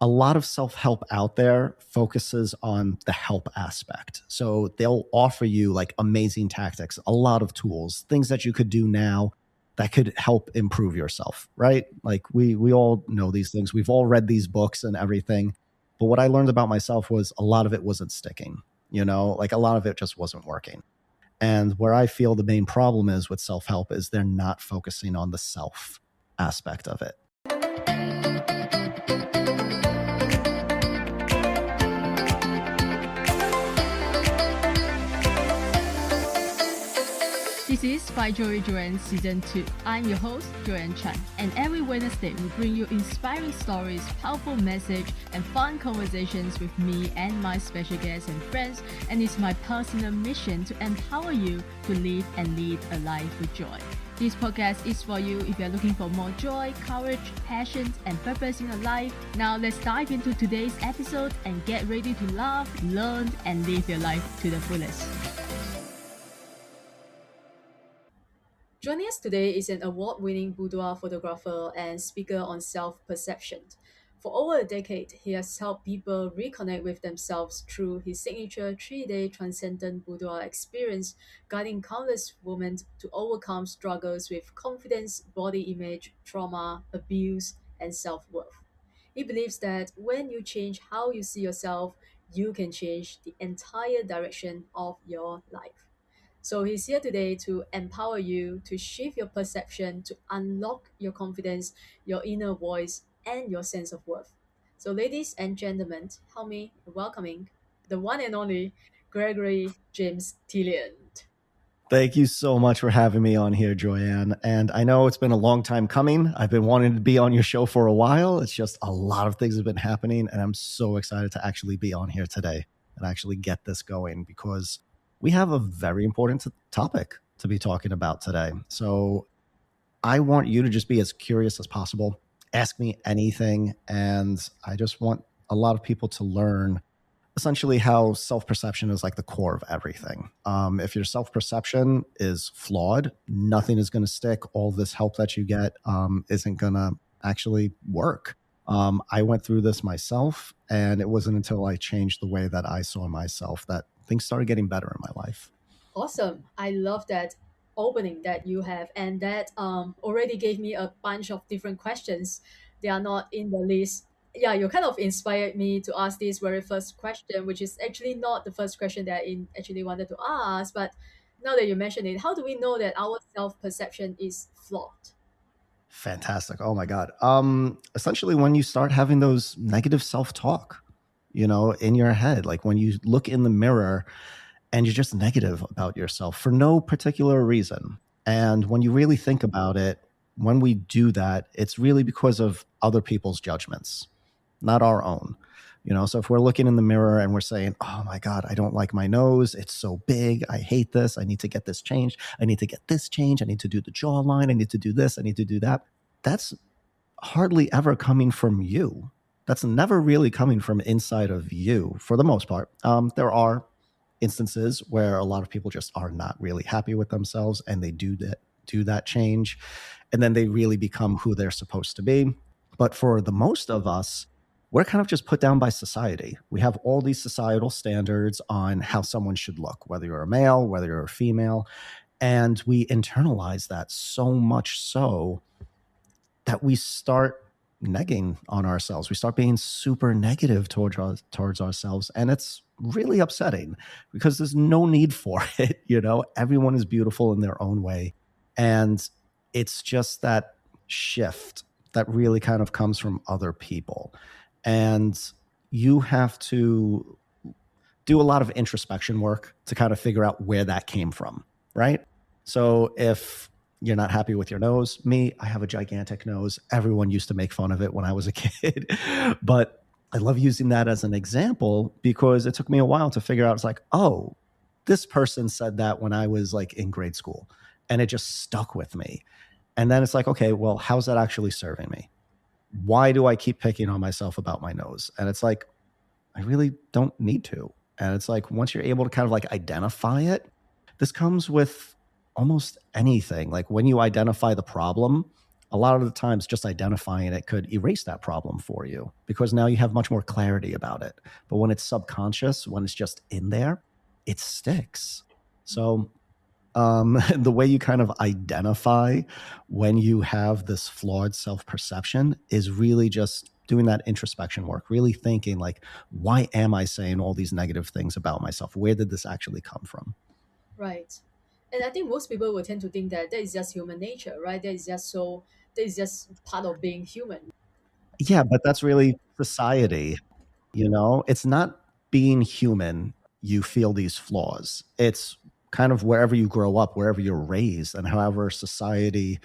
a lot of self-help out there focuses on the help aspect. So they'll offer you like amazing tactics, a lot of tools, things that you could do now that could help improve yourself, right? Like we all know these things. We've all read these books and everything. But what I learned about myself was a lot of it wasn't sticking, like a lot of it just wasn't working. And where I feel the main problem is with self-help is they're not focusing on the self aspect of it. This is By Joey Joyan Season 2. I'm your host, Joyan Chan, and every Wednesday we bring you inspiring stories, powerful message, and fun conversations with me and my special guests and friends, and it's my personal mission to empower you to live and lead a life with joy. This podcast is for you if you're looking for more joy, courage, passion, and purpose in your life. Now let's dive into today's episode and get ready to laugh, learn, and live your life to the fullest. Joining us today is an award-winning boudoir photographer and speaker on self-perception. For over a decade, he has helped people reconnect with themselves through his signature 3-day transcendent boudoir experience, guiding countless women to overcome struggles with confidence, body image, trauma, abuse, and self-worth. He believes that when you change how you see yourself, you can change the entire direction of your life. So he's here today to empower you to shift your perception, to unlock your confidence, your inner voice, and your sense of worth. So, ladies and gentlemen, help me welcoming the one and only Gregory James Thelian. Thank you so much for having me on here, Joyan. And I know it's been a long time coming. I've been wanting to be on your show for a while. It's just a lot of things have been happening, and I'm so excited to actually be on here today and actually get this going because we have a very important topic to be talking about today. So I want you to just be as curious as possible. Ask me anything. And I just want a lot of people to learn essentially how self-perception is like the core of everything. If your self-perception is flawed, nothing is going to stick. All this help that you get isn't going to actually work. I went through this myself, and it wasn't until I changed the way that I saw myself that things started getting better in my life. Awesome. I love that opening that you have, and that already gave me a bunch of different questions. They are not in the list. Yeah, you kind of inspired me to ask this very first question, which is actually not the first question that I actually wanted to ask. But now that you mention it, how do we know that our self-perception is flawed? Fantastic. Oh my God. Essentially when you start having those negative self-talk, in your head, like when you look in the mirror and you're just negative about yourself for no particular reason. And when you really think about it, when we do that, it's really because of other people's judgments, not our own. So if we're looking in the mirror and we're saying, oh my God, I don't like my nose. It's so big. I hate this. I need to get this changed. I need to get this changed. I need to do the jawline. I need to do this. I need to do that. That's hardly ever coming from you. That's never really coming from inside of you for the most part. There are instances where a lot of people just are not really happy with themselves and they do that change, and then they really become who they're supposed to be. But for the most of us, we're kind of just put down by society. We have all these societal standards on how someone should look, whether you're a male, whether you're a female, and we internalize that so much so that we start negging on ourselves. We start being super negative towards ourselves. And it's really upsetting because there's no need for it. Everyone is beautiful in their own way. And it's just that shift that really kind of comes from other people. And you have to do a lot of introspection work to kind of figure out where that came from, right? So if you're not happy with your nose. I have a gigantic nose. Everyone used to make fun of it when I was a kid. But I love using that as an example because it took me a while to figure out, it's like, oh, this person said that when I was like in grade school, and it just stuck with me. And then it's like, okay, well, how's that actually serving me? Why do I keep picking on myself about my nose? And it's like, I really don't need to. And it's like, once you're able to kind of like identify it, this comes with almost anything. Like when you identify the problem, a lot of the times just identifying it could erase that problem for you because now you have much more clarity about it. But when it's subconscious, when it's just in there, it sticks. So the way you kind of identify when you have this flawed self perception is really just doing that introspection work, really thinking, like, why am I saying all these negative things about myself? Where did this actually come from? Right. And I think most people will tend to think that that is just human nature, right? That is just part of being human. Yeah, but that's really society. You know, it's not being human, you feel these flaws. It's kind of wherever you grow up, wherever you're raised, and however society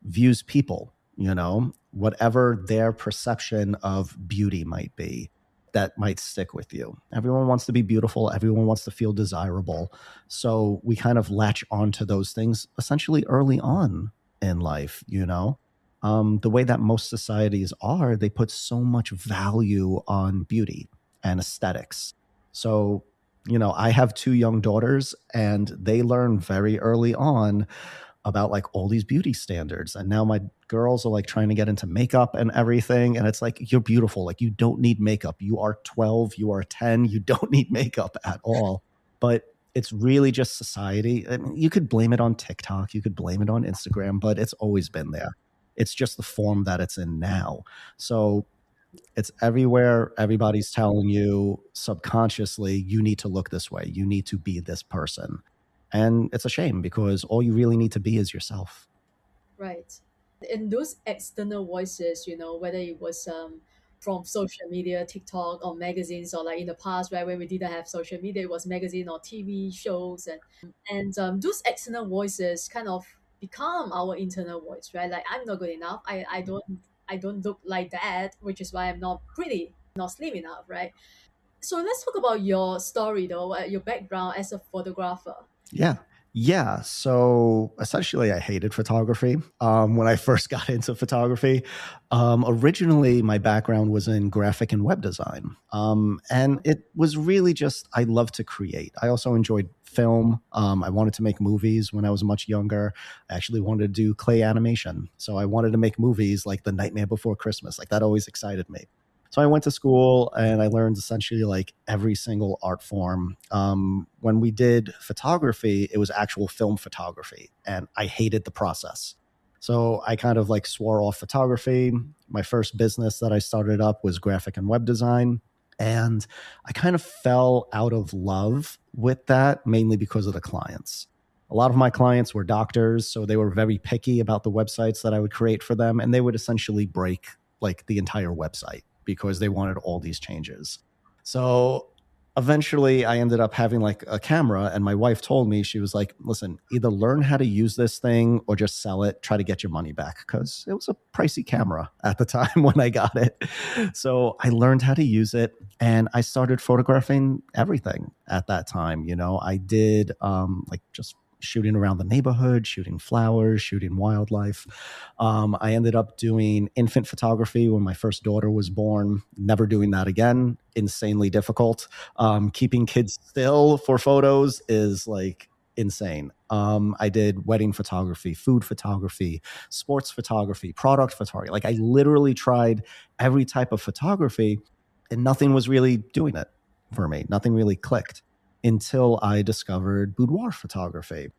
views people, you know, whatever their perception of beauty might be, that might stick with you. Everyone wants to be beautiful, everyone wants to feel desirable. So we kind of latch onto those things essentially early on in life, you know? The way that most societies are, they put so much value on beauty and aesthetics. So, you know, I have two young daughters and they learn very early on about like all these beauty standards. And now my girls are like trying to get into makeup and everything. And it's like, you're beautiful. Like, you don't need makeup. You are 12, you are 10, you don't need makeup at all. But it's really just society. I mean, you could blame it on TikTok, you could blame it on Instagram, but it's always been there. It's just the form that it's in now. So it's everywhere. Everybody's telling you subconsciously, you need to look this way. You need to be this person. And it's a shame because all you really need to be is yourself. Right. And those external voices, whether it was from social media, TikTok, or magazines, or like in the past, right, when we didn't have social media, it was magazine or TV shows, and those external voices kind of become our internal voice, right? Like, I'm not good enough. I don't look like that, which is why I'm not pretty, not slim enough, right? So let's talk about your story, though, your background as a photographer. Yeah. Yeah. So essentially, I hated photography when I first got into photography. Originally, my background was in graphic and web design. And it was really just, I love to create. I also enjoyed film. I wanted to make movies when I was much younger. I actually wanted to do clay animation. So I wanted to make movies like The Nightmare Before Christmas. Like, that always excited me. So I went to school and I learned essentially like every single art form. When we did photography, it was actual film photography, and I hated the process. So I kind of like swore off photography. My first business that I started up was graphic and web design. And I kind of fell out of love with that mainly because of the clients. A lot of my clients were doctors, so they were very picky about the websites that I would create for them, and they would essentially break like the entire website because they wanted all these changes. So eventually I ended up having like a camera, and my wife told me, she was like, listen, either learn how to use this thing or just sell it, try to get your money back, because it was a pricey camera at the time when I got it. So I learned how to use it and I started photographing everything at that time. You know, I did like just shooting around the neighborhood, shooting flowers, shooting wildlife. I ended up doing infant photography when my first daughter was born. Never doing that again. Insanely difficult. Keeping kids still for photos is like insane. I did wedding photography, food photography, sports photography, product photography. Like, I literally tried every type of photography, and nothing was really doing it for me. Nothing really clicked until I discovered boudoir photography.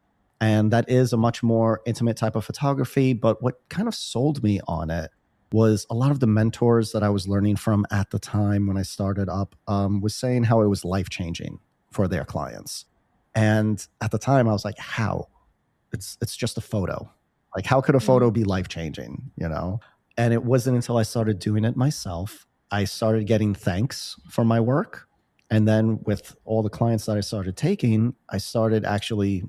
And that is a much more intimate type of photography. But what kind of sold me on it was a lot of the mentors that I was learning from at the time when I started up was saying how it was life changing for their clients. And at the time, I was like, how? It's just a photo. Like, how could a photo be life changing? You know? And it wasn't until I started doing it myself, I started getting thanks for my work. And then with all the clients that I started taking, I started actually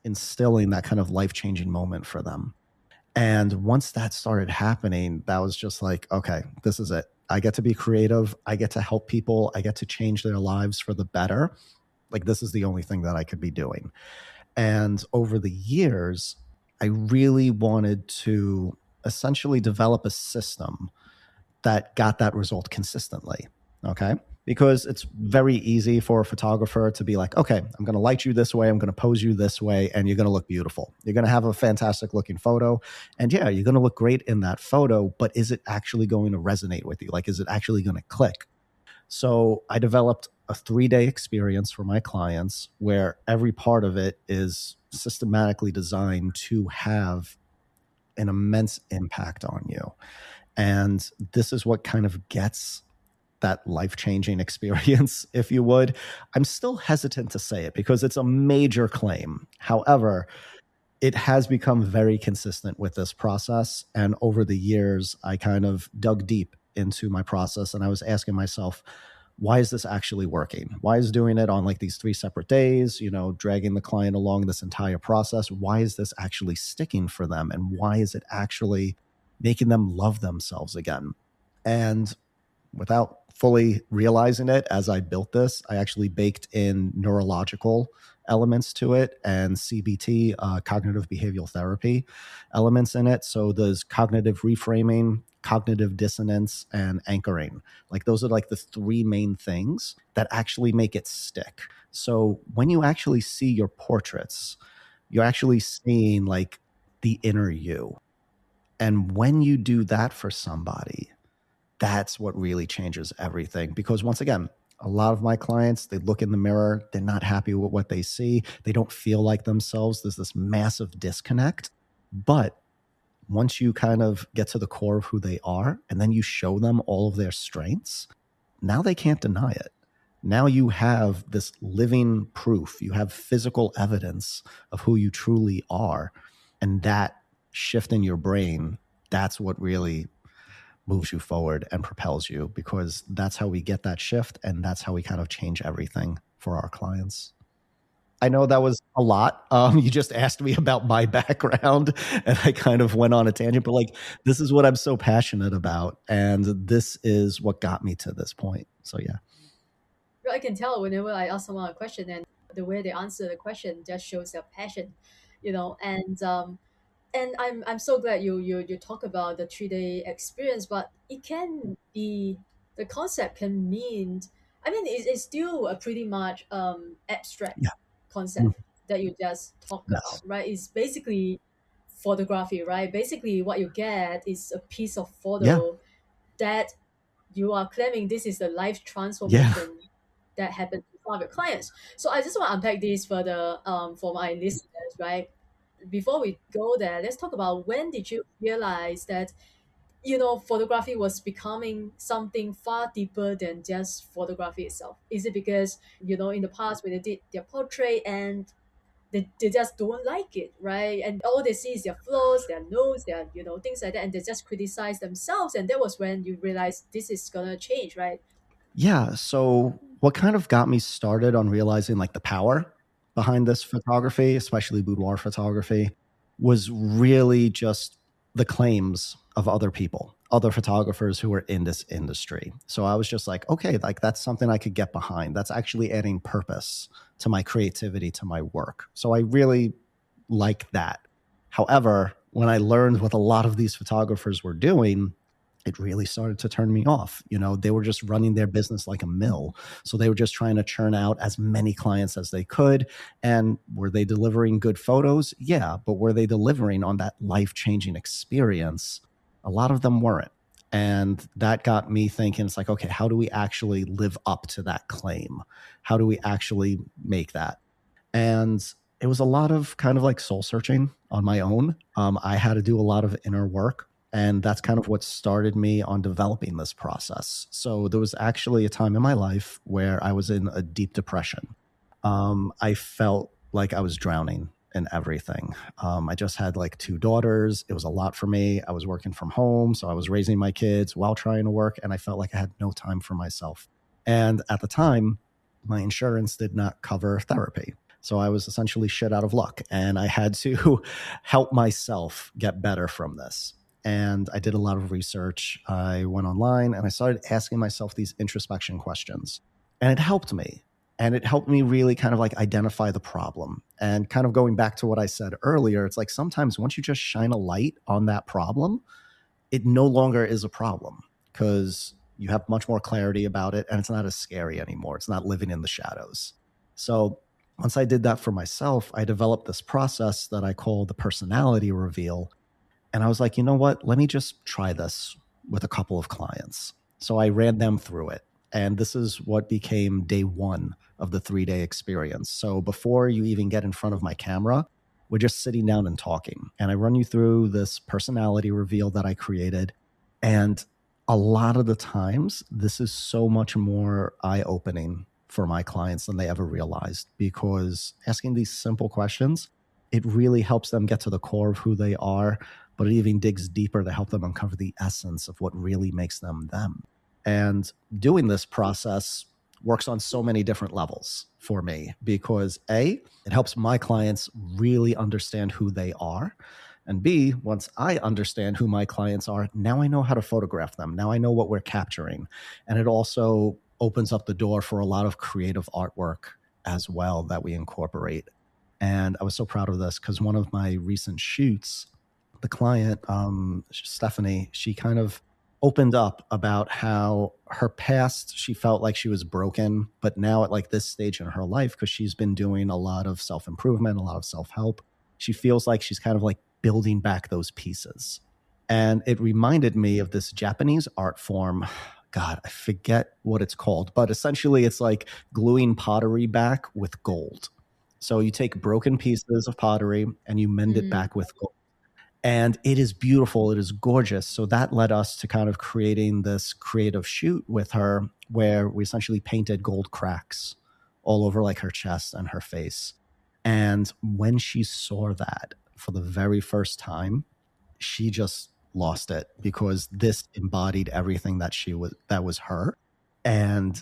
instilling that kind of life changing moment for them. And once that started happening, that was just like, okay, this is it. I get to be creative. I get to help people. I get to change their lives for the better. Like, this is the only thing that I could be doing. And over the years, I really wanted to essentially develop a system that got that result consistently. Okay. because it's very easy for a photographer to be like, okay, I'm going to light you this way, I'm going to pose you this way, and you're going to look beautiful. You're going to have a fantastic looking photo. And yeah, you're going to look great in that photo, but is it actually going to resonate with you? Like, is it actually going to click? So I developed a 3-day experience for my clients where every part of it is systematically designed to have an immense impact on you. And this is what kind of gets that life-changing experience, if you would. I'm still hesitant to say it because it's a major claim. However, it has become very consistent with this process. And over the years, I kind of dug deep into my process and I was asking myself, why is this actually working? Why is doing it on like these 3 separate days, dragging the client along this entire process? Why is this actually sticking for them? And why is it actually making them love themselves again? And without fully realizing it, as I built this, I actually baked in neurological elements to it and CBT, cognitive behavioral therapy elements in it. So there's cognitive reframing, cognitive dissonance, and anchoring. Like those are like the 3 main things that actually make it stick. So when you actually see your portraits, you're actually seeing like the inner you. And when you do that for somebody, that's what really changes everything. Because once again, a lot of my clients, they look in the mirror, they're not happy with what they see, they don't feel like themselves. There's this massive disconnect. But once you kind of get to the core of who they are, and then you show them all of their strengths, now they can't deny it. Now you have this living proof, you have physical evidence of who you truly are. And that shift in your brain, that's what really moves you forward and propels you, because that's how we get that shift and that's how we kind of change everything for our clients. I know that was a lot. You just asked me about my background and I kind of went on a tangent, but like this is what I'm so passionate about. And this is what got me to this point. So yeah. I can tell whenever I ask someone a question and the way they answer the question just shows their passion, and I'm so glad you talk about the 3-day experience, but it can be the concept can mean, I mean, it's still a pretty much abstract Yeah. concept Mhm. that you just talk about, Yes. right? It's basically photography, right? Basically what you get is a piece of Yeah. photo that you are claiming this is the life Yeah. transformation that happened to some of your clients. So I just want to unpack this further for my listeners, right? Before we go there, let's talk about when did you realize that photography was becoming something far deeper than just photography itself? Is it because in the past when they did their portrait and they just don't like it, right? And all they see is their flaws, their notes, their things like that, and they just criticize themselves. And that was when you realize this is gonna change, right? Yeah. So, what kind of got me started on realizing like the power behind this photography, especially boudoir photography, was really just the claims of other people, other photographers who were in this industry. So, I was just like, okay, like that's something I could get behind. That's actually adding purpose to my creativity, to my work. So, I really like that. However, when I learned what a lot of these photographers were doing, it really started to turn me off. They were just running their business like a mill. So they were just trying to churn out as many clients as they could. And were they delivering good photos? Yeah. But were they delivering on that life changing experience? A lot of them weren't. And that got me thinking, it's like, okay, how do we actually live up to that claim? How do we actually make that? And it was a lot of kind of like soul searching on my own. I had to do a lot of inner work. And that's kind of what started me on developing this process. So there was actually a time in my life where I was in a deep depression. I felt like I was drowning in everything. I just had like 2 daughters. It was a lot for me. I was working from home. So I was raising my kids while trying to work. And I felt like I had no time for myself. And at the time, my insurance did not cover therapy. So I was essentially shit out of luck. And I had to help myself get better from this. And I did a lot of research. I went online and I started asking myself these introspection questions. And it helped me. And it helped me really kind of like identify the problem. And kind of going back to what I said earlier, it's like sometimes once you just shine a light on that problem, it no longer is a problem because You have much more clarity about it, and it's not as scary anymore. It's not living in the shadows. So once I did that for myself, I developed this process that I call the personality reveal. And I was like, you know what? Let me just try this with a couple of clients. So I ran them through it. And this is what became day one of the 3 day experience. So before you even get in front of my camera, we're just sitting down and talking. And I run you through this personality reveal that I created. And a lot of the times, this is so much more eye opening for my clients than they ever realized, because asking these simple questions, it really helps them get to the core of who they are, but it even digs deeper to help them uncover the essence of what really makes them them. And doing this process works on so many different levels for me because A, it helps my clients really understand who they are. And B, once I understand who my clients are, now I know how to photograph them. Now I know what we're capturing. And it also opens up the door for a lot of creative artwork as well that we incorporate. And I was so proud of this because one of my recent shoots, the client, Stephanie, she kind of opened up about how her past, she felt like she was broken, but now at like this stage in her life, because she's been doing a lot of self improvement, a lot of self help, she feels like she's kind of like building back those pieces. And it reminded me of this Japanese art form. God, I forget what it's called, but essentially it's like gluing pottery back with gold. So you take broken pieces of pottery and you mend it Mm. back with gold. And it is beautiful. It is gorgeous. So that led us to kind of creating this creative shoot with her where we essentially painted gold cracks all over like her chest and her face. And when she saw that for the very first time, she just lost it because this embodied everything that was her. And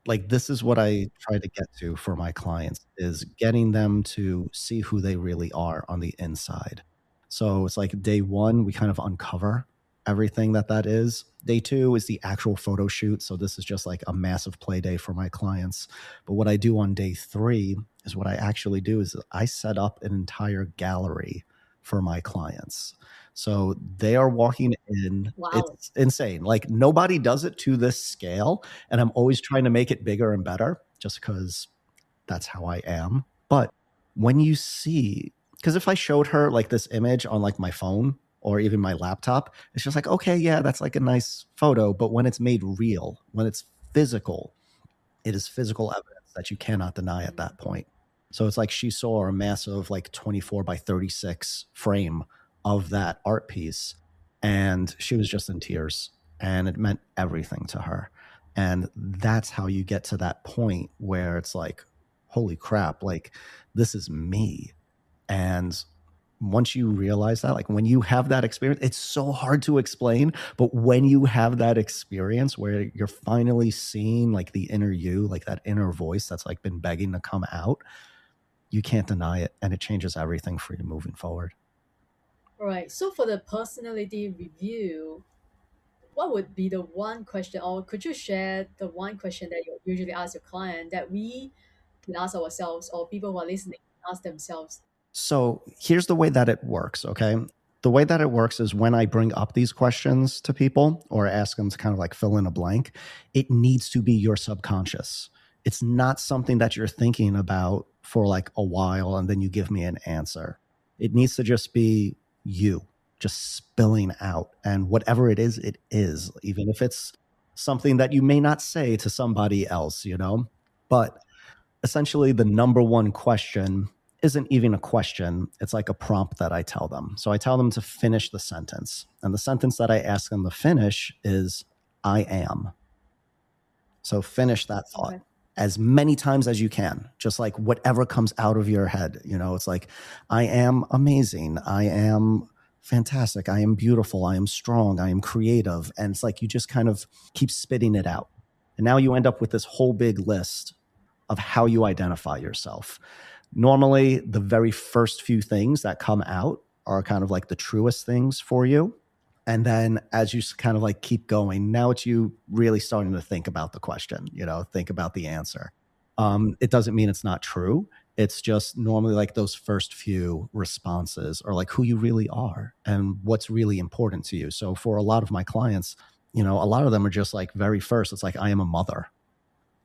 like this is what I try to get to for my clients is getting them to see who they really are on the inside. So it's like day one, we kind of uncover everything that is. Day two is the actual photo shoot. So this is just like a massive play day for my clients. But what I do on day three is what I actually do is I set up an entire gallery for my clients. So they are walking in. Wow. It's insane. Like nobody does it to this scale. And I'm always trying to make it bigger and better just because that's how I am. But when you see, because if I showed her like this image on like my phone or even my laptop, it's just like, okay, yeah, that's like a nice photo. But when it's made real, when it's physical, it is physical evidence that you cannot deny at that point. So it's like she saw a massive like 24 by 36 frame of that art piece and she was just in tears and it meant everything to her. And that's how you get to that point where it's like, holy crap, like this is me. And once you realize that, like when you have that experience, it's so hard to explain. But when you have that experience where you're finally seeing like the inner you, like that inner voice that's like been begging to come out, you can't deny it. And it changes everything for you moving forward. All right. So for the personality review, what would be the one question, or could you share the one question that you usually ask your client that we can ask ourselves, or people who are listening can ask themselves? So here's the way that it works, okay? The way that it works is when I bring up these questions to people or ask them to kind of like fill in a blank, it needs to be your subconscious. It's not something that you're thinking about for like a while and then you give me an answer. It needs to just be you just spilling out. And whatever it is, even if it's something that you may not say to somebody else, you know? But essentially the number one question isn't even a question. It's like a prompt that I tell them. So I tell them to finish the sentence. And the sentence that I ask them to finish is, I am. So finish that thought Okay. as many times as you can, just like whatever comes out of your head. You know, it's like, I am amazing. I am fantastic. I am beautiful. I am strong. I am creative. And it's like you just kind of keep spitting it out. And now you end up with this whole big list of how you identify yourself. Normally, the very first few things that come out are kind of like the truest things for you. And then as you kind of like keep going, now it's you really starting to think about the question, you know, think about the answer. It doesn't mean it's not true. It's just normally like those first few responses are like who you really are and what's really important to you. So for a lot of my clients, a lot of them are just like very first, it's like, I am a mother.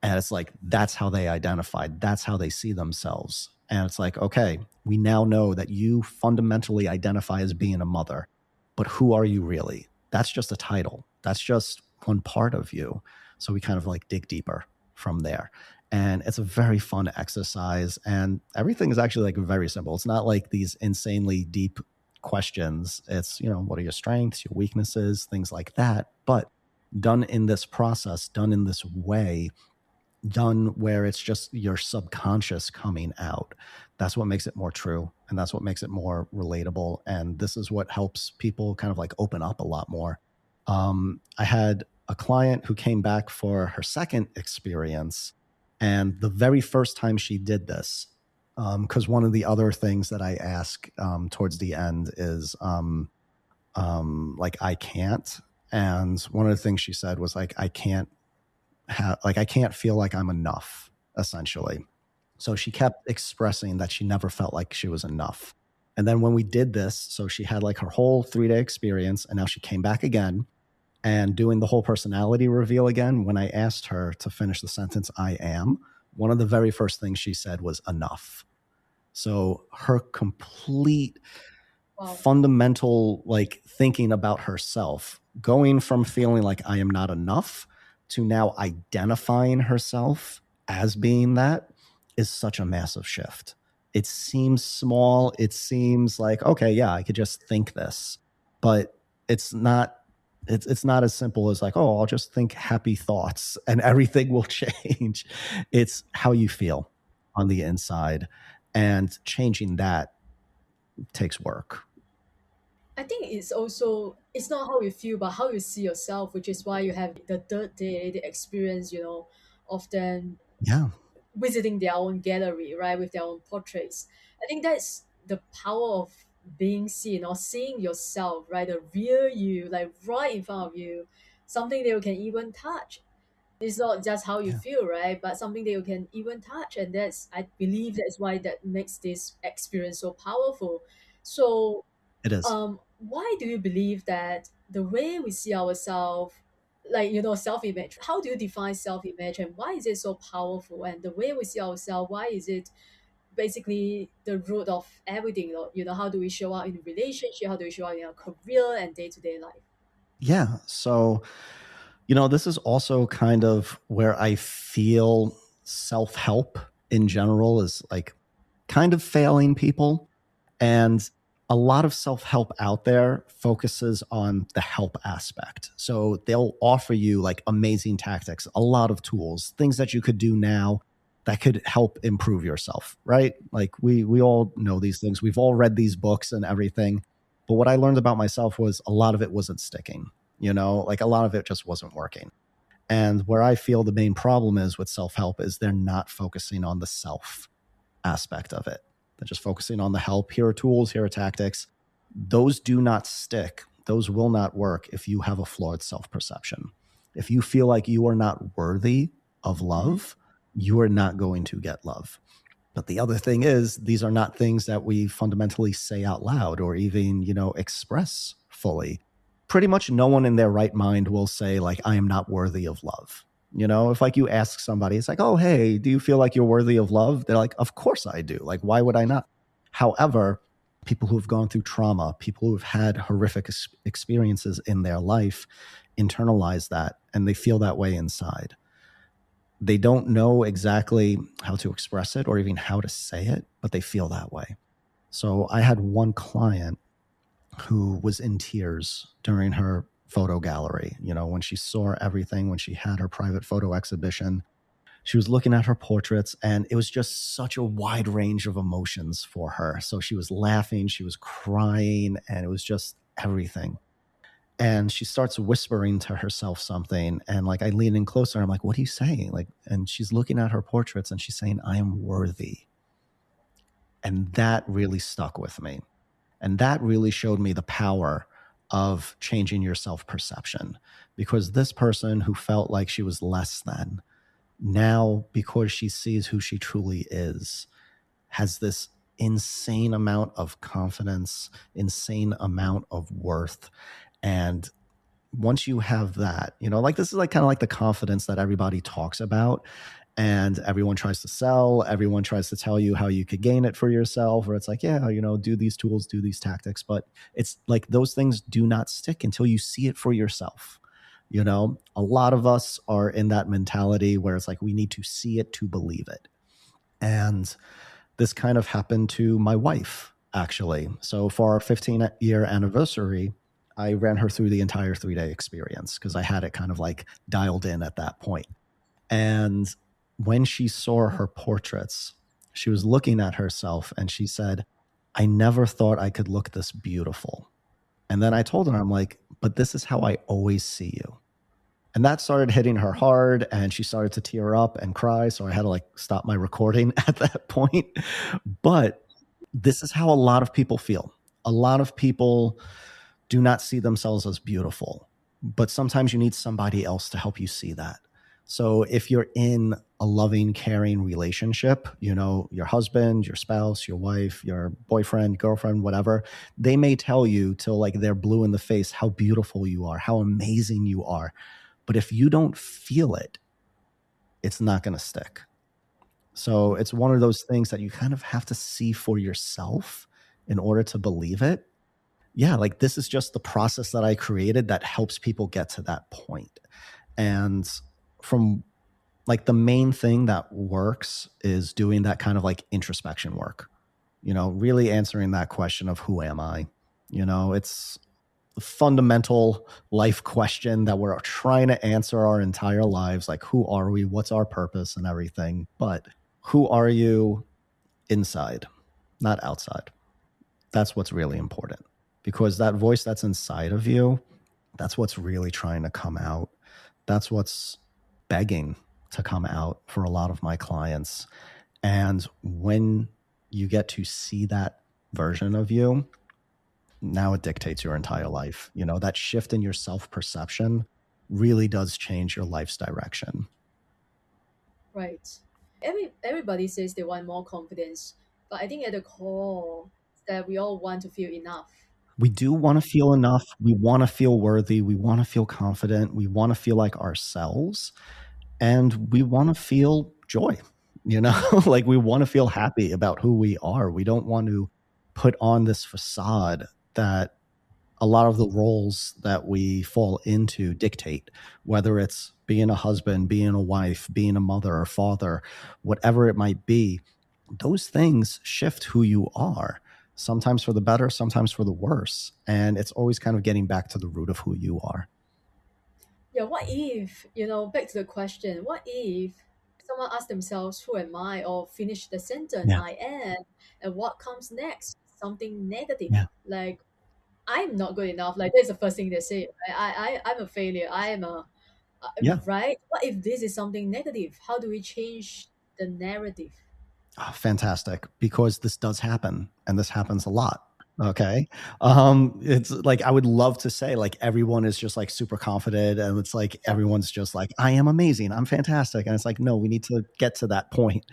And it's like, that's how they identified. That's how they see themselves. And it's like, okay, we now know that you fundamentally identify as being a mother, but who are you really? That's just a title. That's just one part of you. So we kind of like dig deeper from there. And it's a very fun exercise. And everything is actually like very simple. It's not like these insanely deep questions. It's, what are your strengths, your weaknesses, things like that. But done in this process, done in this way, done where it's just your subconscious coming out. That's what makes it more true. And that's what makes it more relatable. And this is what helps people kind of like open up a lot more. I had a client who came back for her second experience. And the very first time she did this, because one of the other things that I ask towards the end is like, I can't. And one of the things she said was like, I can't feel like I'm enough, essentially. So she kept expressing that she never felt like she was enough. And then when we did this, so she had like her whole 3-day experience, and now she came back again and doing the whole personality reveal again. When I asked her to finish the sentence, I am, one of the very first things she said was enough. So her complete Wow. fundamental like thinking about herself, going from feeling like I am not enough to now identifying herself as being that, is such a massive shift. It seems small. It seems like, okay, yeah, I could just think this, but it's not. It's not as simple as like, oh, I'll just think happy thoughts and everything will change. It's how you feel on the inside, and changing that takes work. I think it's not how you feel, but how you see yourself, which is why you have the third day, the experience, of them Yeah, visiting their own gallery, right, with their own portraits. I think that's the power of being seen or seeing yourself, right, the real you, like right in front of you, something that you can even touch. It's not just how you yeah, feel, right, but something that you can even touch, and that's, I believe, that's why that makes this experience so powerful. So it is. why do you believe that the way we see ourselves, like, self-image, how do you define self-image, and why is it so powerful? And the way we see ourselves, why is it basically the root of everything? How do we show up in relationship, how do we show up in our career and day-to-day life? Yeah. So, this is also kind of where I feel self help in general is like kind of failing people. And a lot of self help out there focuses on the help aspect. So they'll offer you like amazing tactics, a lot of tools, things that you could do now that could help improve yourself, right? Like we all know these things. We've all read these books and everything. But what I learned about myself was a lot of it wasn't sticking, like a lot of it just wasn't working. And where I feel the main problem is with self help is they're not focusing on the self aspect of it. They're just focusing on the help. Here are tools, here are tactics. Those do not stick. Those will not work if you have a flawed self perception. If you feel like you are not worthy of Mhm. love, you are not going to get love. But the other thing is, these are not things that we fundamentally say out loud or even, express fully. Pretty much no one in their right mind will say, like, I am not worthy of love. If like you ask somebody, it's like, oh, hey, do you feel like you're worthy of love? They're like, of course I do. Like, why would I not? However, people who've gone through trauma, people who've had horrific experiences in their life internalize that and they feel that way inside. They don't know exactly how to express it or even how to say it, but they feel that way. So I had one client who was in tears during her photo gallery. When she saw everything, when she had her private photo exhibition, she was looking at her portraits and it was just such a wide range of emotions for her. So she was laughing, she was crying, and it was just everything. And she starts whispering to herself something, and like I lean in closer, I'm like, what are you saying? Like, and she's looking at her portraits and she's saying, I am worthy. And that really stuck with me. And that really showed me the power of changing your self perception, because this person who felt like she was less than, now, because she sees who she truly is, has this insane amount of confidence, insane amount of worth. And once you have that, like this is like kind of like the confidence that everybody talks about and everyone tries to sell, everyone tries to tell you how you could gain it for yourself, or it's like, yeah, do these tools, do these tactics, but it's like those things do not stick until you see it for yourself. A lot of us are in that mentality where it's like we need to see it to believe it. And this kind of happened to my wife, actually. So for our 15-year anniversary, I ran her through the entire 3-day experience because I had it kind of like dialed in at that point. And when she saw her portraits, she was looking at herself and she said, I never thought I could look this beautiful. And then I told her, I'm like, but this is how I always see you. And that started hitting her hard and she started to tear up and cry. So I had to like stop my recording at that point. But this is how a lot of people feel. A lot of people do not see themselves as beautiful, but sometimes you need somebody else to help you see that. So if you're in a loving, caring relationship, your husband, your spouse, your wife, your boyfriend, girlfriend, whatever, they may tell you till like they're blue in the face how beautiful you are, how amazing you are. But if you don't feel it, it's not going to stick. So it's one of those things that you kind of have to see for yourself in order to believe it. Yeah, like this is just the process that I created that helps people get to that point. And from like the main thing that works is doing that kind of like introspection work, really answering that question of who am I? It's a fundamental life question that we're trying to answer our entire lives. Like, who are we? What's our purpose and everything? But who are you inside, not outside? That's what's really important, because that voice that's inside of you, that's what's really trying to come out. That's what's begging to come out for a lot of my clients. And when you get to see that version of you, now it dictates your entire life. That shift in your self-perception really does change your life's direction. Right. Everybody says they want more confidence, but I think at the core that we all want to feel enough. We do want to feel enough. We want to feel worthy. We want to feel confident. We want to feel like ourselves. And we want to feel joy, like we want to feel happy about who we are. We don't want to put on this facade that a lot of the roles that we fall into dictate, whether it's being a husband, being a wife, being a mother or father, whatever it might be. Those things shift who you are, sometimes for the better, sometimes for the worse. And it's always kind of getting back to the root of who you are. Yeah, what if, back to the question, what if someone asks themselves, who am I? Or finish the sentence, Yeah. I am, and what comes next? Something negative. Yeah. Like, I'm not good enough. Like, that's the first thing they say. I'm a failure. I am a, Yeah. right? What if this is something negative? How do we change the narrative? Oh, fantastic, because this does happen and this happens a lot. Okay. It's like I would love to say like everyone is just like super confident and it's like everyone's just like, I am amazing, I'm fantastic. And it's like, no, we need to get to that point.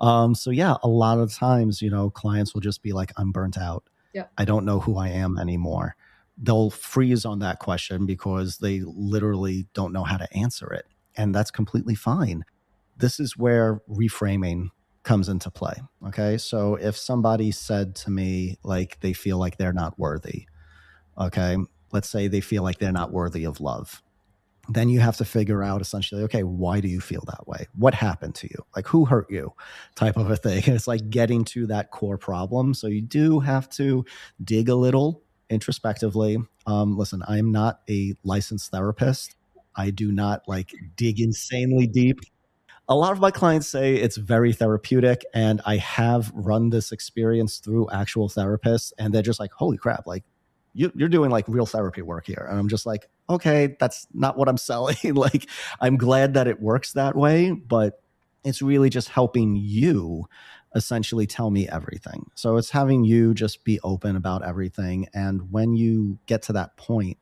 So yeah, a lot of times, clients will just be like, I'm burnt out. Yeah. I don't know who I am anymore. They'll freeze on that question because they literally don't know how to answer it. And that's completely fine. This is where reframing comes into play. Okay. So if somebody said to me, like, they feel like they're not worthy, okay, let's say they feel like they're not worthy of love, then you have to figure out essentially, okay, why do you feel that way? What happened to you? Like, who hurt you? Type of a thing. And it's like getting to that core problem. So you do have to dig a little introspectively. Listen, I'm not a licensed therapist. I do not like dig insanely deep. A lot of my clients say it's very therapeutic, and I have run this experience through actual therapists, and they're just like, holy crap, like you're doing like real therapy work here. And I'm just like, okay, that's not what I'm selling. Like, I'm glad that it works that way, but it's really just helping you essentially tell me everything. So it's having you just be open about everything. And when you get to that point,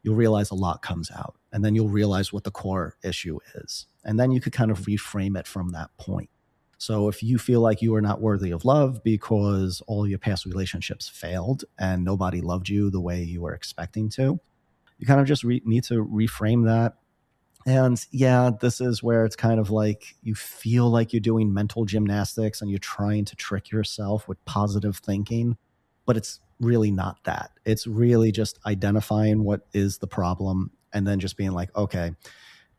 you'll realize a lot comes out, and then you'll realize what the core issue is. And then you could kind of reframe it from that point. So if you feel like you are not worthy of love because all your past relationships failed and nobody loved you the way you were expecting to, you kind of just need to reframe that. And yeah, this is where it's kind of like you feel like you're doing mental gymnastics and you're trying to trick yourself with positive thinking, but it's really not that. It's really just identifying what is the problem and then just being like, okay,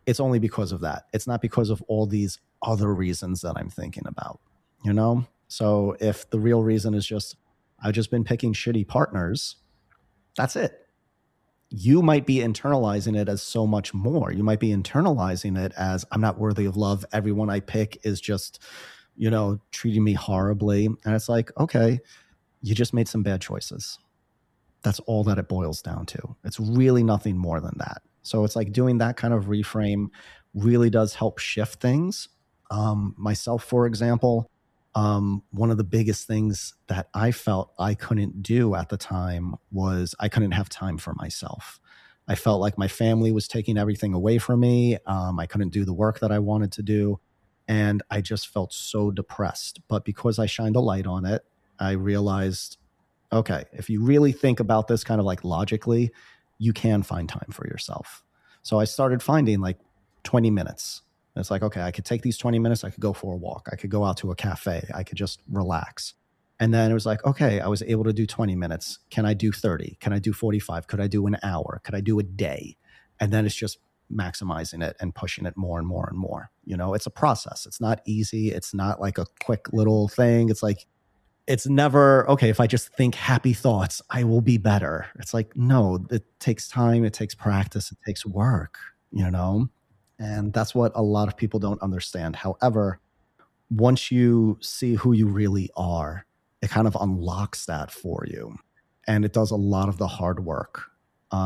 it's only because of that. It's not because of all these other reasons that I'm thinking about, you know? So if the real reason is just, I've just been picking shitty partners, that's it. You might be internalizing it as so much more. You might be internalizing it as, I'm not worthy of love. Everyone I pick is just, treating me horribly. And it's like, okay, you just made some bad choices. That's all that it boils down to. It's really nothing more than that. So it's like doing that kind of reframe really does help shift things. Myself, for example, one of the biggest things that I felt I couldn't do at the time was I couldn't have time for myself. I felt like my family was taking everything away from me. I couldn't do the work that I wanted to do. And I just felt so depressed. But because I shined a light on it, I realized, okay, if you really think about this kind of like logically, you can find time for yourself. So I started finding like 20 minutes. It's like, okay, I could take these 20 minutes. I could go for a walk. I could go out to a cafe. I could just relax. And then it was like, okay, I was able to do 20 minutes. Can I do 30? Can I do 45? Could I do an hour? Could I do a day? And then it's just maximizing it and pushing it more and more and more. It's a process. It's not easy. It's not like a quick little thing. It's like, it's never, okay, if I just think happy thoughts, I will be better. It's like, no, it takes time. It takes practice. It takes work, And that's what a lot of people don't understand. However, once you see who you really are, it kind of unlocks that for you. And it does a lot of the hard work.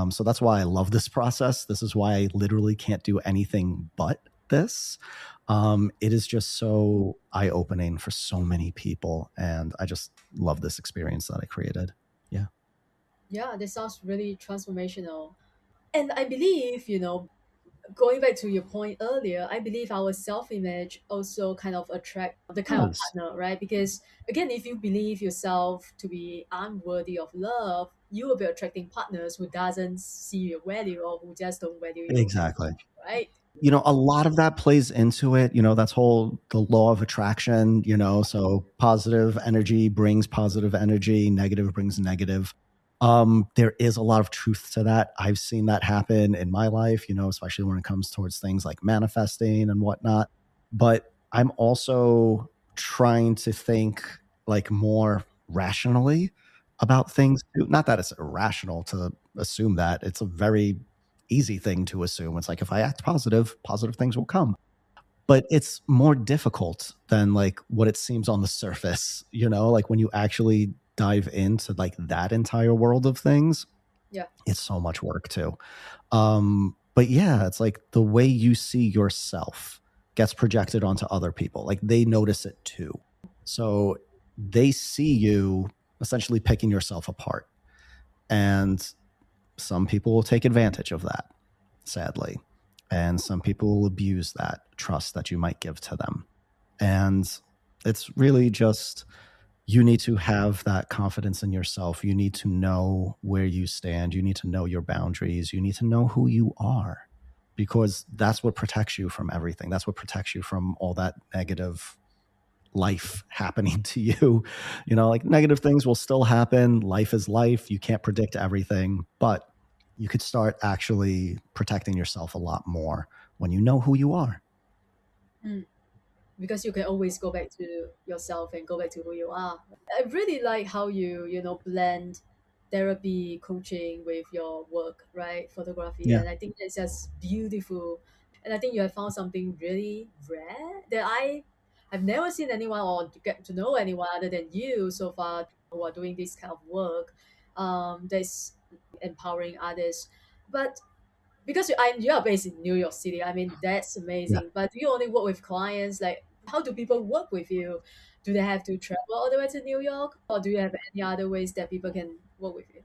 So that's why I love this process. This is why I literally can't do anything but this. It is just so eye opening for so many people. And I just love this experience that I created. Yeah. Yeah, this sounds really transformational. And I believe, going back to your point earlier, I believe our self-image also kind of attract the It kind of does. partner, right? Because again, if you believe yourself to be unworthy of love, you will be attracting partners who doesn't see your value or who just don't value you, Exactly. right? A lot of that plays into it. That's the law of attraction, so positive energy brings positive energy, negative brings negative. There is a lot of truth to that. I've seen that happen in my life, especially when it comes towards things like manifesting and whatnot. But I'm also trying to think like more rationally about things too. Not that it's irrational to assume that. It's a very easy thing to assume. It's like if I act positive, positive things will come. But it's more difficult than like what it seems on the surface, like when you actually dive into like that entire world of things, Yeah. it's so much work too. But yeah, it's like the way you see yourself gets projected onto other people. Like they notice it too. So they see you essentially picking yourself apart. And some people will take advantage of that, sadly. And some people will abuse that trust that you might give to them. And it's really just, you need to have that confidence in yourself. You need to know where you stand. You need to know your boundaries. You need to know who you are, because that's what protects you from everything. That's what protects you from all that negative life happening to you. Like negative things will still happen. Life is life. You can't predict everything, but you could start actually protecting yourself a lot more when you know who you are. Mm. Because you can always go back to yourself and go back to who you are. I really like how you blend therapy coaching with your work, right? Photography. Yeah. And I think it's just beautiful. And I think you have found something really rare that I've never seen anyone or get to know anyone other than you so far who are doing this kind of work, that's empowering others. But because you are based in New York City, I mean that's Yeah. amazing. But do you only work with clients? Like, how do people work with you? Do they have to travel all the way to New York, or do you have any other ways that people can work with you?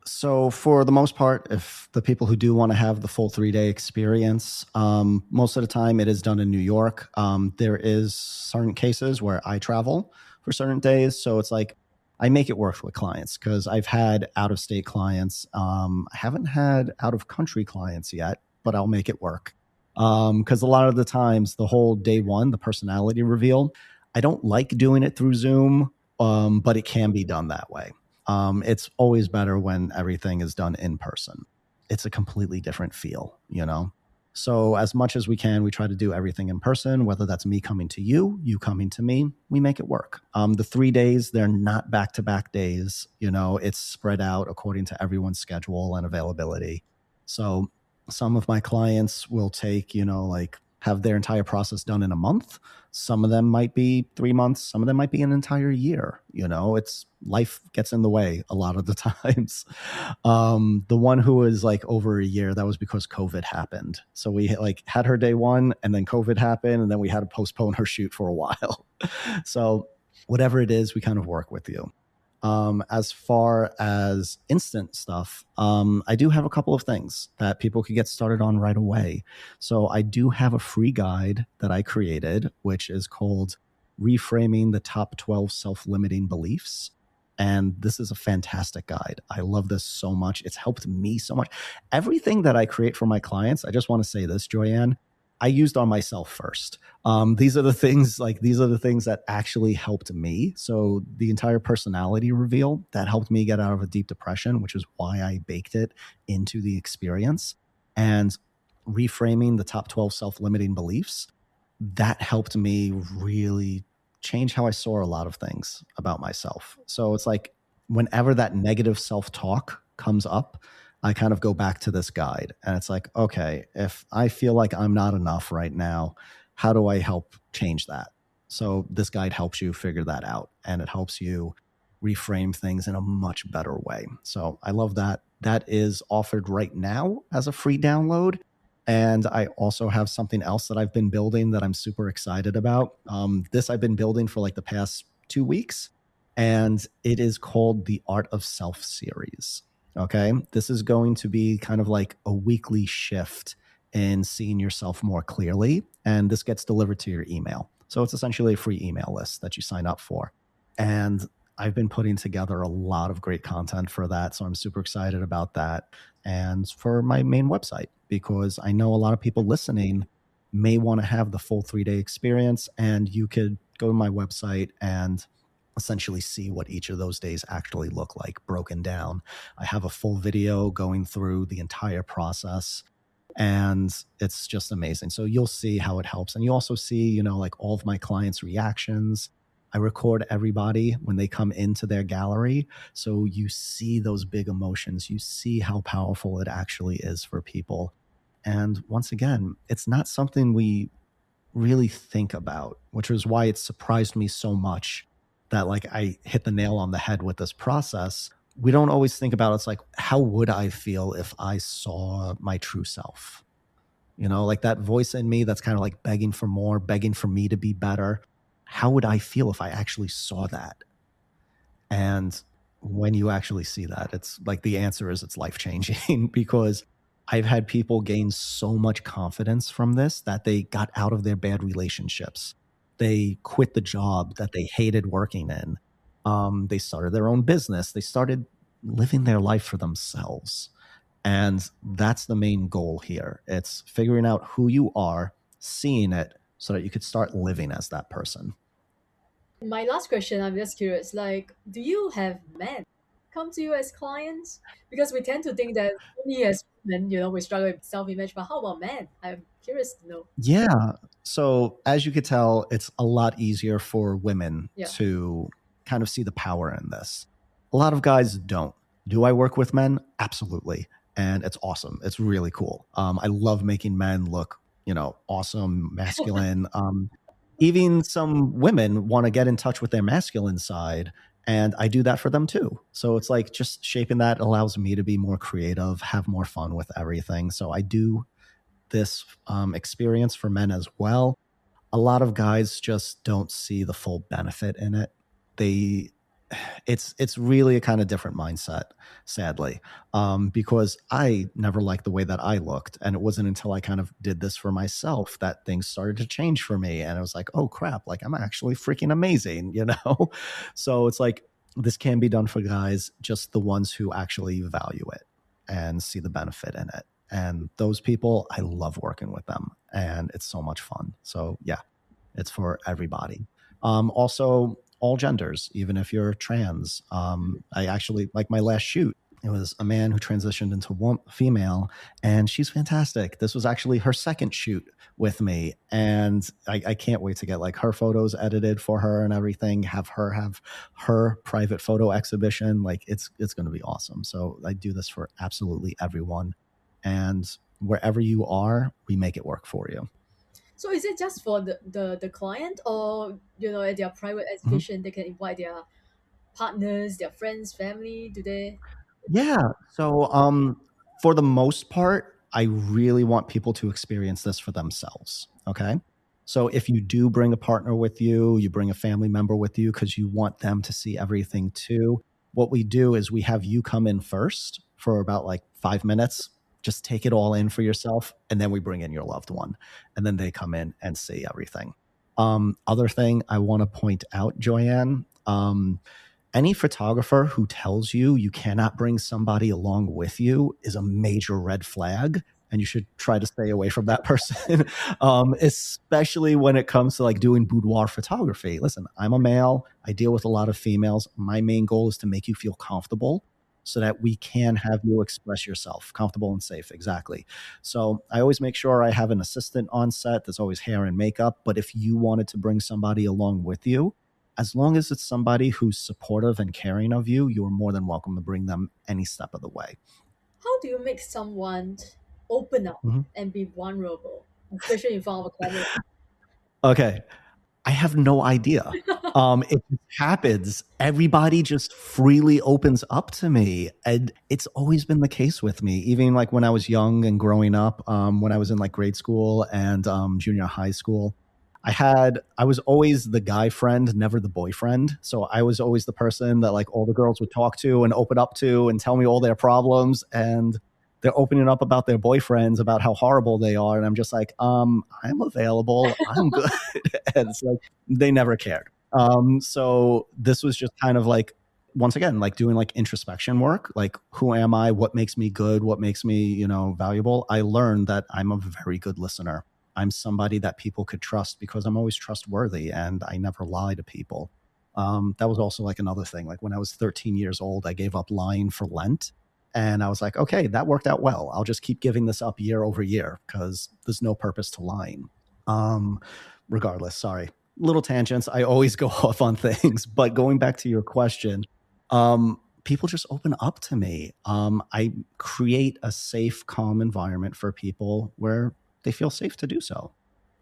So for the most part, if the people who do want to have the full 3-day experience, most of the time it is done in New York. There is certain cases where I travel for certain days. So it's like I make it work with clients because I've had out of state clients. I haven't had out of country clients yet, but I'll make it work. Because a lot of the times, the whole day one, the personality reveal, I don't like doing it through Zoom, but it can be done that way. It's always better when everything is done in person. It's a completely different feel, you know? So, as much as we can, we try to do everything in person, whether that's me coming to you, you coming to me, we make it work. The 3 days, they're not back to back days. You know, it's spread out according to everyone's schedule and availability. So, some of my clients will take, you know, like have their entire process done in a month. Some of them might be 3 months. Some of them might be an entire year. You know, it's life gets in the way a lot of the times. The one who was like over a year, that was because COVID happened. So we like had her day one and then COVID happened and then we had to postpone her shoot for a while. So whatever it is, we kind of work with you. As far as instant stuff, I do have a couple of things that people could get started on right away. So I do have a free guide that I created, which is called Reframing the Top 12 Self-Limiting Beliefs. And this is a fantastic guide. I love this so much. It's helped me so much. Everything that I create for my clients, I just want to say this, Joyanne, I used on myself first. These are the things that actually helped me. So the entire personality reveal that helped me get out of a deep depression, which is why I baked it into the experience. And reframing the top 12 self-limiting beliefs, that helped me really change how I saw a lot of things about myself. So it's like whenever that negative self-talk comes up, I kind of go back to this guide and it's like, okay, if I feel like I'm not enough right now, how do I help change that? So this guide helps you figure that out and it helps you reframe things in a much better way. So I love that. That is offered right now as a free download. And I also have something else that I've been building that I'm super excited about. This I've been building for like the past 2 weeks, and it is called the Art of Self series. Okay. This is going to be kind of like a weekly shift in seeing yourself more clearly. And this gets delivered to your email. So it's essentially a free email list that you sign up for. And I've been putting together a lot of great content for that. So I'm super excited about that. And for my main website, because I know a lot of people listening may want to have the full 3 day experience. And you could go to my website and essentially see what each of those days actually look like broken down. I have a full video going through the entire process and it's just amazing. So you'll see how it helps. And you also see, you know, like all of my clients' reactions. I record everybody when they come into their gallery. So you see those big emotions. You see how powerful it actually is for people. And once again, it's not something we really think about, which is why it surprised me so much that like I hit the nail on the head with this process. We don't always think about it's like, how would I feel if I saw my true self? You know, like that voice in me that's kind of like begging for more, begging for me to be better. How would I feel if I actually saw that? And when you actually see that, it's like the answer is it's life changing because I've had people gain so much confidence from this that they got out of their bad relationships. They quit the job that they hated working in. They started their own business. They started living their life for themselves. And that's the main goal here. It's figuring out who you are, seeing it so that you could start living as that person. My last question, I'm just curious, like, do you have men come to you as clients? Because we tend to think that only as women, we struggle with self-image, but how about men? I'm curious to know. Yeah. So as you could tell, it's a lot easier for women Yeah. to kind of see the power in this. A lot of guys don't. Do I work with men? Absolutely. And it's awesome. It's really cool. I love making men look, awesome, masculine. Even some women want to get in touch with their masculine side. And I do that for them too. So it's like just shaping that allows me to be more creative, have more fun with everything. So I do this experience for men as well. A lot of guys just don't see the full benefit in it. They it's really a kind of different mindset, sadly, because I never liked the way that I looked, and it wasn't until I kind of did this for myself that things started to change for me, and I was like, oh crap, like I'm actually freaking amazing. So it's like this can be done for guys, just the ones who actually value it and see the benefit in it. And those people, I love working with them, and it's so much fun. So yeah, it's for everybody. Also, all genders, even if you're trans. I actually, like my last shoot, it was a man who transitioned into female, and she's fantastic. This was actually her second shoot with me, and I can't wait to get like her photos edited for her and everything. Have her private photo exhibition. Like it's going to be awesome. So I do this for absolutely everyone, and wherever you are, we make it work for you. So is it just for the client, or at their private Mhm. exhibition they can invite their partners, their friends, family? Do they? Yeah. So, for the most part, I really want people to experience this for themselves. Okay. So, if you do bring a partner with you, you bring a family member with you because you want them to see everything too. What we do is we have you come in first for about like 5 minutes, just take it all in for yourself. And then we bring in your loved one. And then they come in and see everything. Other thing I want to point out, Joyanne, any photographer who tells you you cannot bring somebody along with you is a major red flag, and you should try to stay away from that person. Especially when it comes to like doing boudoir photography. Listen, I'm a male, I deal with a lot of females. My main goal is to make you feel comfortable so that we can have you express yourself comfortable and safe. Exactly. So I always make sure I have an assistant on set. There's always hair and makeup, but if you wanted to bring somebody along with you, as long as it's somebody who's supportive and caring of you, you're more than welcome to bring them any step of the way. How do you make someone open up Mhm. and be vulnerable, especially in front of a camera? Okay. I have no idea. It just happens. Everybody just freely opens up to me. And it's always been the case with me, even like when I was young and growing up, when I was in like grade school and junior high school. I was always the guy friend, never the boyfriend. So I was always the person that like all the girls would talk to and open up to and tell me all their problems. And they're opening up about their boyfriends, about how horrible they are. And I'm just like, I'm available. I'm good. And it's like they never cared. So this was just kind of like, once again, like doing like introspection work, like who am I, what makes me good, what makes me, valuable. I learned that I'm a very good listener. I'm somebody that people could trust because I'm always trustworthy and I never lie to people. That was also like another thing. Like when I was 13 years old, I gave up lying for Lent. And I was like, okay, that worked out well. I'll just keep giving this up year over year because there's no purpose to lying. Um, Regardless, sorry, little tangents. I always go off on things, but going back to your question, people just open up to me. I create a safe, calm environment for people where they feel safe to do so.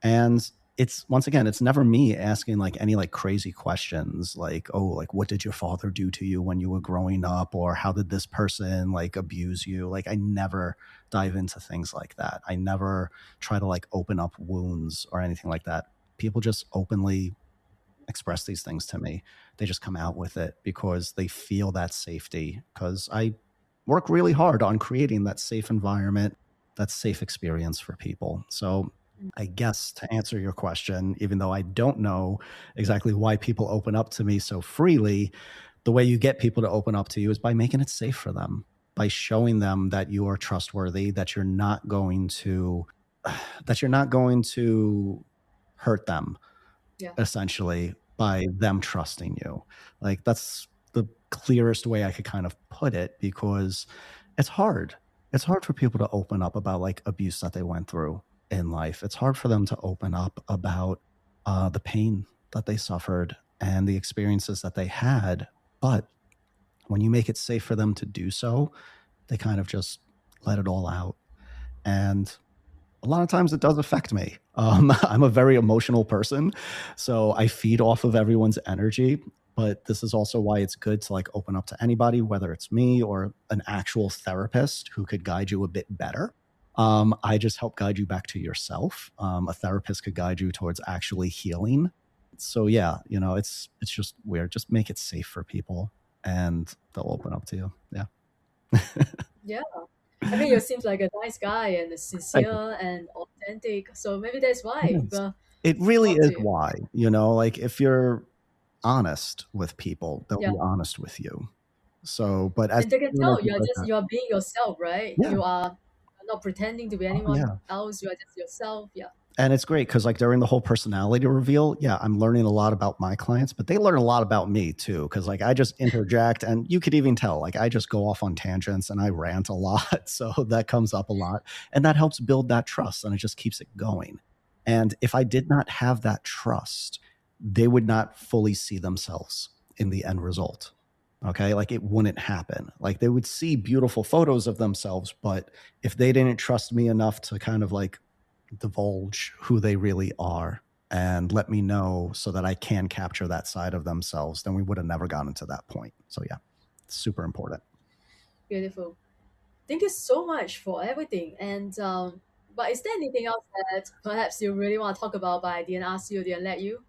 And it's once again, it's never me asking like any like crazy questions like, oh, like what did your father do to you when you were growing up? Or how did this person like abuse you? Like I never dive into things like that. I never try to like open up wounds or anything like that. People just openly express these things to me. They just come out with it because they feel that safety. Because I work really hard on creating that safe environment, that safe experience for people. So, I guess to answer your question, even though I don't know exactly why people open up to me so freely, the way you get people to open up to you is by making it safe for them, by showing them that you are trustworthy, that you're not going to hurt them Yeah. essentially by them trusting you. Like that's the clearest way I could kind of put it because it's hard. It's hard for people to open up about like abuse that they went through in life. It's hard for them to open up about the pain that they suffered and the experiences that they had. But when you make it safe for them to do so, they kind of just let it all out. And a lot of times it does affect me. I'm a very emotional person, so I feed off of everyone's energy. But this is also why it's good to like open up to anybody, whether it's me or an actual therapist who could guide you a bit better. I just help guide you back to yourself. A therapist could guide you towards actually healing. So yeah, it's just weird. Just make it safe for people, and they'll open up to you. Yeah. Yeah. I mean, you seems like a nice guy and Thank sincere and authentic. So maybe that's why you. people It really talk is to you. why, like if you're honest with people, they'll Yeah. be honest with you. So, but as And they can you know, tell things like that. you are being yourself, right? Yeah. You are not pretending to be Oh anyone yeah. else. You are just yourself. Yeah. And it's great because, like, during the whole personality reveal, yeah, I'm learning a lot about my clients, but they learn a lot about me too. Because, like, I just interject, and you could even tell, like, I just go off on tangents and I rant a lot. So that comes up a lot, and that helps build that trust, and it just keeps it going. And if I did not have that trust, they would not fully see themselves in the end result. Okay. Like, it wouldn't happen. Like, they would see beautiful photos of themselves, but if they didn't trust me enough to kind of like divulge who they really are and let me know so that I can capture that side of themselves, then we would have never gotten to that point. So yeah, it's super important. Beautiful. Thank you so much for everything. And but is there anything else that perhaps you really want to talk about, but I didn't ask you, didn't let you?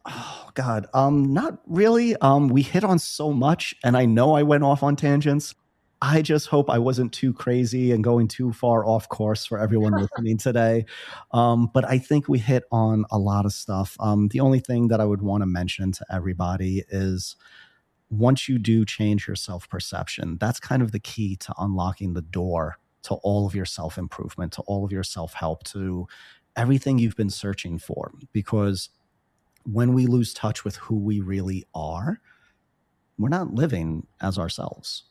Oh God, not really. We hit on so much, and I know I went off on tangents. I just hope I wasn't too crazy and going too far off course for everyone listening today. But I think we hit on a lot of stuff. The only thing that I would want to mention to everybody is, once you do change your self perception, that's kind of the key to unlocking the door to all of your self improvement, to all of your self help, to everything you've been searching for. Because when we lose touch with who we really are, we're not living as ourselves.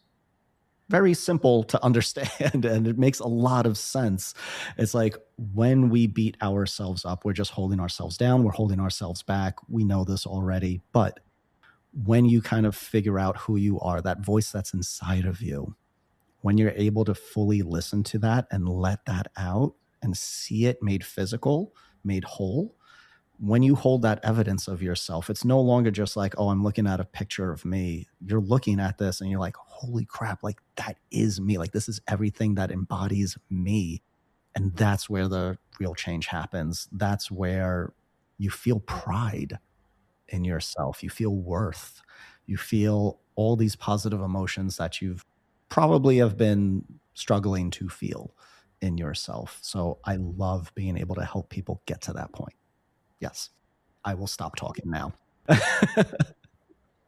Very simple to understand, and it makes a lot of sense. It's like, when we beat ourselves up, we're just holding ourselves down, we're holding ourselves back. We know this already. But when you kind of figure out who you are, that voice that's inside of you, when you're able to fully listen to that and let that out and see it made physical, made whole, when you hold that evidence of yourself, it's no longer just like, oh, I'm looking at a picture of me. You're looking at this and you're like, holy crap, like, that is me. Like, this is everything that embodies me. And that's where the real change happens. That's where you feel pride in yourself. You feel worth. You feel all these positive emotions that you've probably have been struggling to feel in yourself. So I love being able to help people get to that point. Yes, I will stop talking now.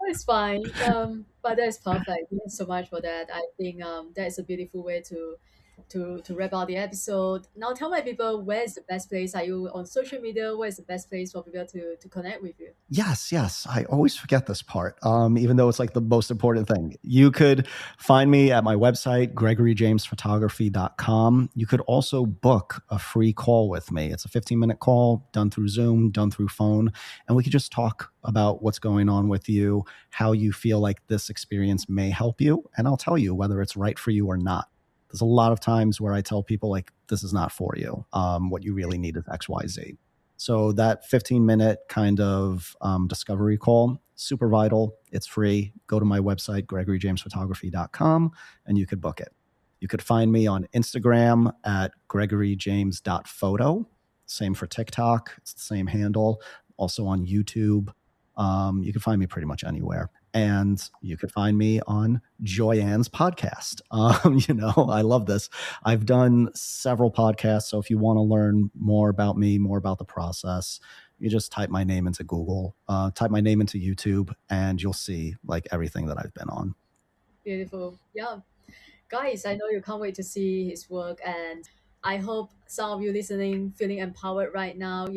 It's fine. But that's perfect. Thank you so much for that. I think that is a beautiful way to wrap up the episode. Now tell my people, where is the best place? Are you on social media? Where is the best place for people to connect with you? Yes, yes. I always forget this part, even though it's like the most important thing. You could find me at my website, gregorymphotography.com. You could also book a free call with me. It's a 15-minute call, done through Zoom, done through phone, and we could just talk about what's going on with you, how you feel like this experience may help you, and I'll tell you whether it's right for you or not. There's a lot of times where I tell people, like, this is not for you. What you really need is XYZ. So that 15-minute kind of discovery call, super vital. It's free. Go to my website, gregorymphotography.com, and you could book it. You could find me on Instagram at gregoryjames.photo. Same for TikTok. It's the same handle. Also on YouTube. You can find me pretty much anywhere. And you could find me on Joyan's podcast. I love this. I've done several podcasts. So if you want to learn more about me, more about the process, you just type my name into Google, type my name into YouTube, and you'll see like everything that I've been on. Beautiful. Yeah. Guys, I know you can't wait to see his work, and I hope some of you listening feeling empowered right now,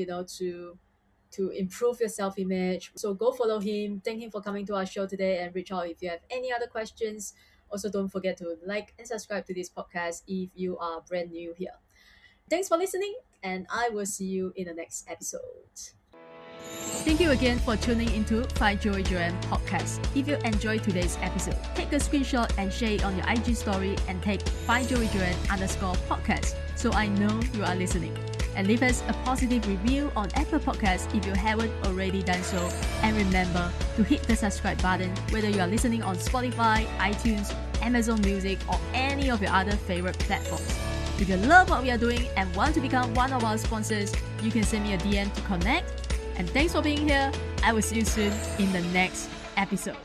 to improve your self-image. So go follow him. Thank him for coming to our show today, and reach out if you have any other questions. Also, don't forget to like and subscribe to this podcast if you are brand new here. Thanks for listening, and I will see you in the next episode. Thank you again for tuning into Find Joy Joyan podcast. If you enjoyed today's episode, take a screenshot and share it on your IG story and tag findjoyjoyan_podcast so I know you are listening. And leave us a positive review on Apple Podcasts if you haven't already done so. And remember to hit the subscribe button whether you are listening on Spotify, iTunes, Amazon Music, or any of your other favorite platforms. If you love what we are doing and want to become one of our sponsors, you can send me a DM to connect. And thanks for being here. I will see you soon in the next episode.